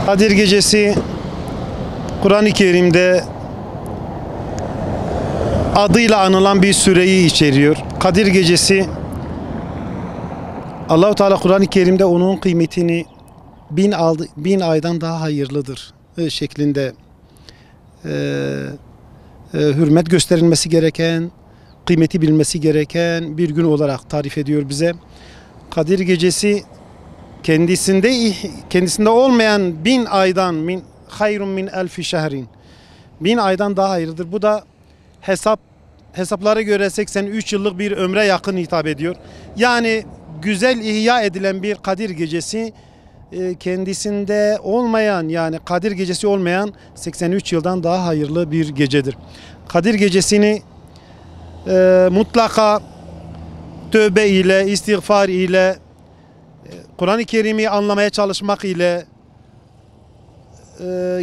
Kadir Gecesi Kur'an-ı Kerim'de adıyla anılan bir süreyi içeriyor. Kadir Gecesi Allah-u Teala Kur'an-ı Kerim'de onun kıymetini bin aydan daha hayırlıdır şeklinde hürmet gösterilmesi gereken, kıymeti bilmesi gereken bir gün olarak tarif ediyor bize. Kadir Gecesi kendisinde olmayan 1000 aydan hayrun min elfi şehrin, 1000 aydan daha hayırlıdır. Bu da hesaplara göre 83 yıllık bir ömre yakın hitap ediyor. Yani güzel ihya edilen bir Kadir Gecesi kendisinde olmayan, yani Kadir Gecesi olmayan 83 yıldan daha hayırlı bir gecedir. Kadir Gecesini mutlaka tövbe ile, istiğfar ile, Kur'an-ı Kerim'i anlamaya çalışmak ile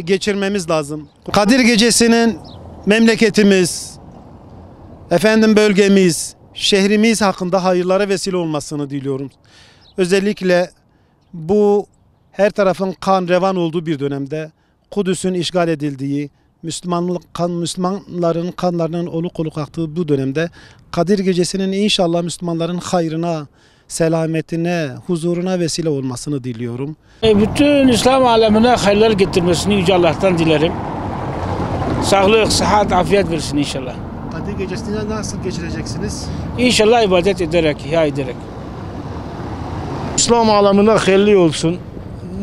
geçirmemiz lazım. Kadir Gecesi'nin memleketimiz, bölgemiz, şehrimiz hakkında hayırlara vesile olmasını diliyorum. Özellikle bu her tarafın kan revan olduğu bir dönemde, Kudüs'ün işgal edildiği, Müslümanların kanlarının oluk oluk aktığı bu dönemde Kadir Gecesi'nin inşallah Müslümanların hayrına, selametine, huzuruna vesile olmasını diliyorum. Bütün İslam alemine hayırlar getirmesini Yüce Allah'tan dilerim. Sağlık, sıhhat, afiyet versin inşallah. Kadir Gecesi'ni nasıl geçireceksiniz? İnşallah ibadet ederek, ihya ederek. İslam alemine hayırlı olsun.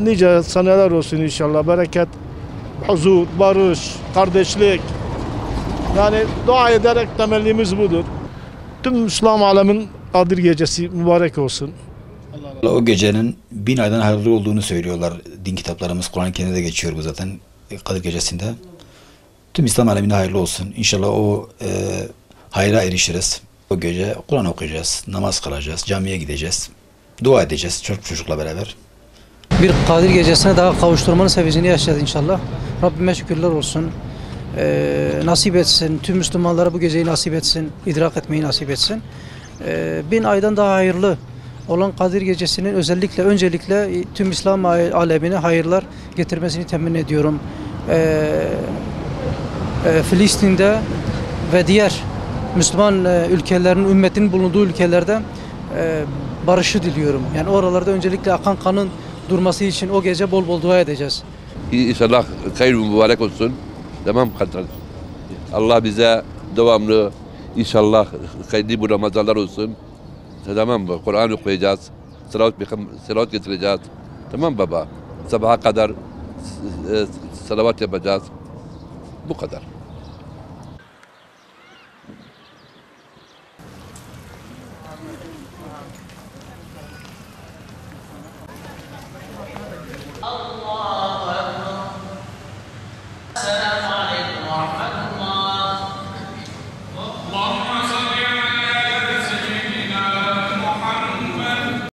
Nice seneler olsun inşallah. Bereket, huzur, barış, kardeşlik. Yani dua ederek temennimiz budur. Tüm İslam alemin Kadir Gecesi mübarek olsun. O gecenin 1000 aydan hayırlı olduğunu söylüyorlar. Din kitaplarımız, Kur'an-ı Kerim'de de geçiyor bu zaten Kadir Gecesi'nde. Tüm İslam alemine hayırlı olsun. İnşallah o hayra erişiriz. O gece Kur'an okuyacağız, namaz kılacağız, camiye gideceğiz, dua edeceğiz çocukla beraber. Bir Kadir Gecesi'ne daha kavuşturmanın sevincini yaşayacağız inşallah. Rabbime şükürler olsun. Nasip etsin, tüm Müslümanlara bu geceyi nasip etsin, idrak etmeyi nasip etsin. 1000 aydan daha hayırlı olan Kadir Gecesi'nin öncelikle tüm İslam alemine hayırlar getirmesini temin ediyorum. Filistin'de ve diğer Müslüman ülkelerin, ümmetinin bulunduğu ülkelerde barışı diliyorum. Yani oralarda öncelikle akan kanın durması için o gece bol bol dua edeceğiz. İnşallah hayır mübarek olsun. Tamam kadar. Allah bize devamlı inşallah hayırlı bu Ramazanlar olsun. Tamam mı? Kur'an okuyacağız. Salavat getireceğiz. Tamam baba. Sabaha kadar salavat yapacağız. Bu kadar.